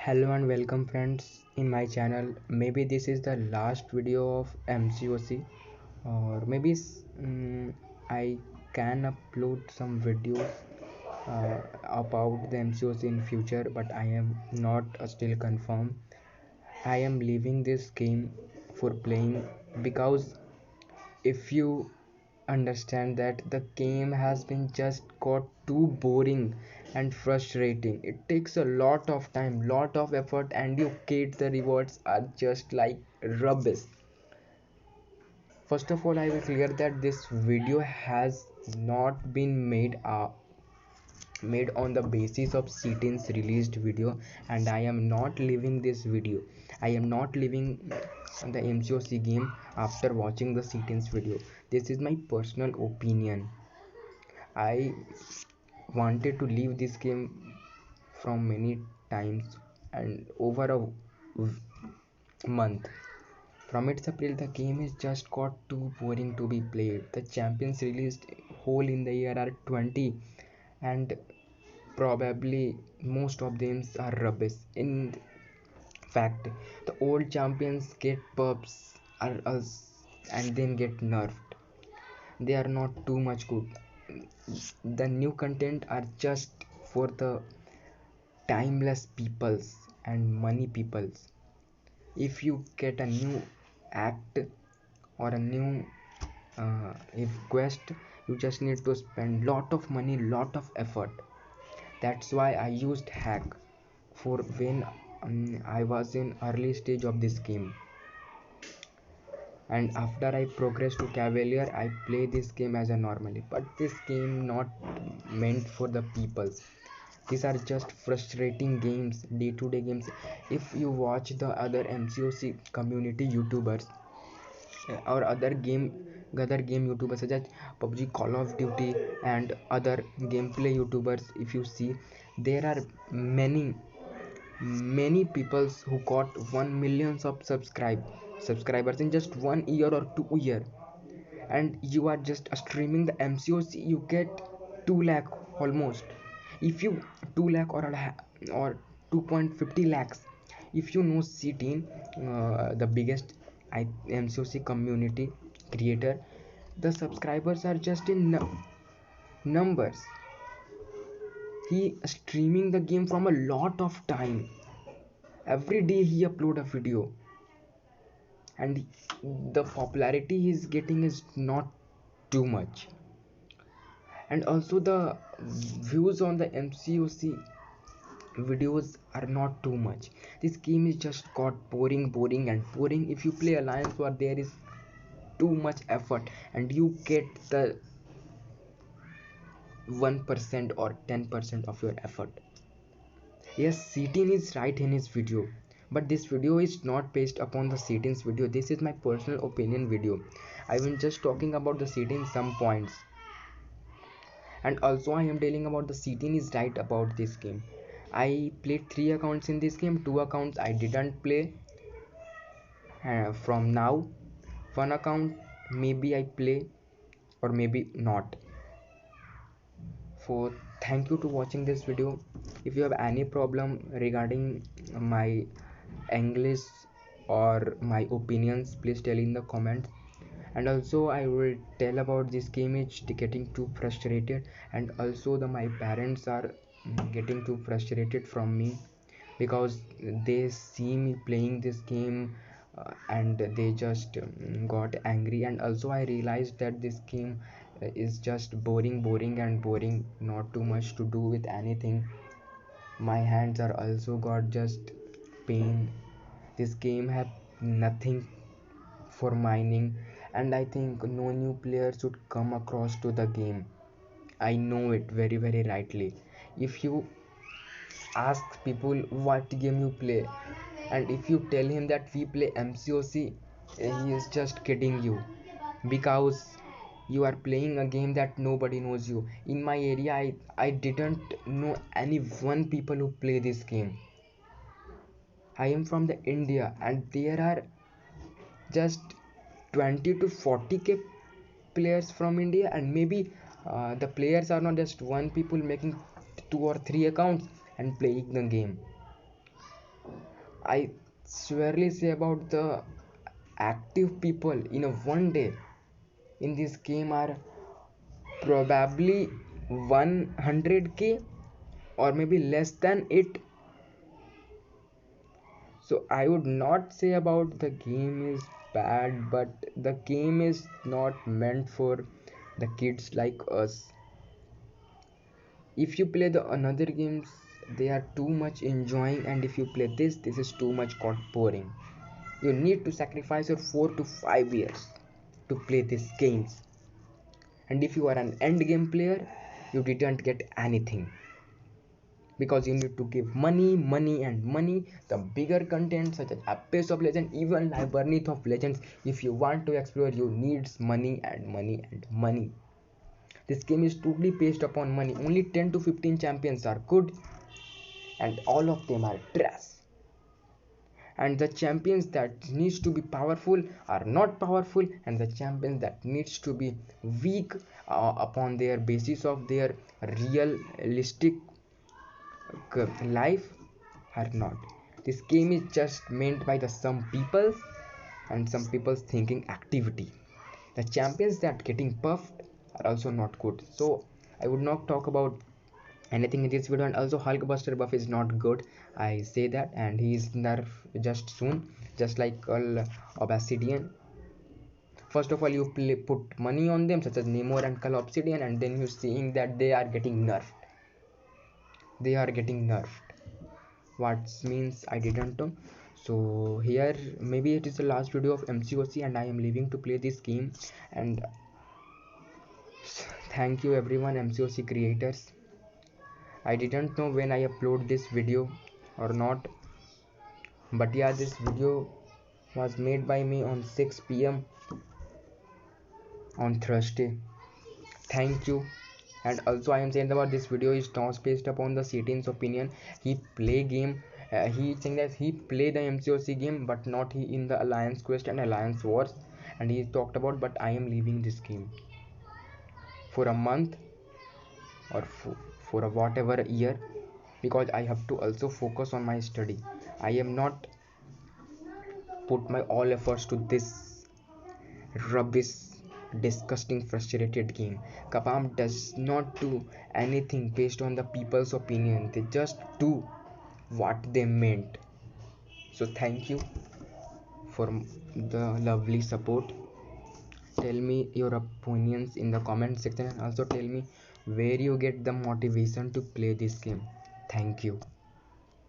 Hello and welcome friends in my channel. Maybe this is the last video of MCOC, or maybe I can upload some videos about the MCOC in future, but I am not still confirmed. I am leaving this game for playing because if you understand that the game has been just got too boring and frustrating. It takes a lot of time, lot of effort, and you get the rewards are just like rubbish. First of all, I will clear that this video has not been made on the basis of Citin's released video, and I am not leaving this video. I am not leaving the MCOC game after watching the Citin's video. This is my personal opinion. I wanted to leave this game from many times and over month. From its April, the game is just got too boring to be played. The champions released whole in the year are 20, and probably most of them are rubbish. In fact, the old champions get buffs are us and then get nerfed. They are not too much good. The new content are just for the timeless peoples and money peoples. If you get a new act or a new if quest, you just need to spend lot of money, lot of effort. That's why I used hack for when I was in early stage of this game, and after I progress to Cavalier I play this game as a normally. But this game not meant for the peoples. These are just frustrating games, day-to-day games. If you watch the other MCOC community YouTubers or other game YouTubers such as PUBG, Call of Duty, and other gameplay YouTubers, if you see, there are many people who got 1 million of subscribers in just 1 year or 2 year, and you are just streaming the MCOC, you get 2 lakh almost. If you 2 lakh or 2.50 lakhs. If you know C-Team, the biggest MCOC community creator, the subscribers are just in numbers. He streaming the game from a lot of time. Every day he upload a video, and the popularity he's getting is not too much. And also the views on the MCOC videos are not too much. This game is just got boring and boring. If you play Alliance War, there is too much effort and you get the 1% or 10% of your effort. Yes, Citin is right in his video, but this video is not based upon the Citin's video. This is my personal opinion video. I am just talking about the Citin some points, and also I am telling about the Citin is right about this game. I played 3 accounts in this game. 2 accounts I didn't play. From now, 1 account maybe I play or maybe not. For thank you to watching this video. If you have any problem regarding my English or my opinions, please tell in the comments. And also I will tell about this game is getting too frustrated, and also my parents are getting too frustrated from me because they see me playing this game, and they just got angry. And also I realized that this game is just boring, not too much to do with anything. My hands are also got just pain. This game have nothing for mining, and I think no new player should come across to the game. I know it very rightly. If you ask people what game you play, and if you tell him that we play MCOC, he is just kidding you, because you are playing a game that nobody knows you. In my area, I didn't know any one people who play this game. I am from the India, and there are just 20 to 40k players from India, and maybe the players are not just one people making 2 or 3 accounts and playing the game. I surely say about the active people in a one day in this game are probably 100k or maybe less than it. So I would not say about the game is bad, but the game is not meant for the kids like us. If you play the another games, they are too much enjoying, and if you play this is too much got boring. You need to sacrifice your 4 to 5 years to play these games, and if you are an end game player, you didn't get anything, because you need to give money and money. The bigger content such as Apex of Legends, even Labyrinth of Legends, if you want to explore, you needs money and money and money. This game is totally based upon money. Only 10 to 15 champions are good, and all of them are trash. And the champions that needs to be powerful are not powerful, and the champions that needs to be weak upon their basis of their realistic life are not. This game is just meant by the some people and some people's thinking activity. The champions that getting buffed are also not good. So I would not talk about anything in this video. And also Hulkbuster buff is not good, I say that, and he is nerf just soon, just like all Obsidian. First of all, you put money on them such as Namor and Call Obsidian, and then you seeing that they are getting nerfed. They are getting nerfed. What means I didn't know. So here maybe it is the last video of MCOC, and I am leaving to play this game. And thank you everyone, MCOC creators. I didn't know when I upload this video or not, but yeah, this video was made by me on 6 p.m. on Thursday. Thank you. And also I am saying about this video is not based upon the Satan's opinion. He play game, he saying that he play the MCOC game, but not he in the Alliance Quest and Alliance Wars, and he talked about, but I am leaving this game for a month or for a whatever year, because I have to also focus on my study. I am not put my all efforts to this rubbish, disgusting, frustrated game. Kabam does not do anything based on the people's opinion. They just do what they meant. So thank you for the lovely support. Tell me your opinions in the comment section, and also tell me where you get the motivation to play this game. Thank you.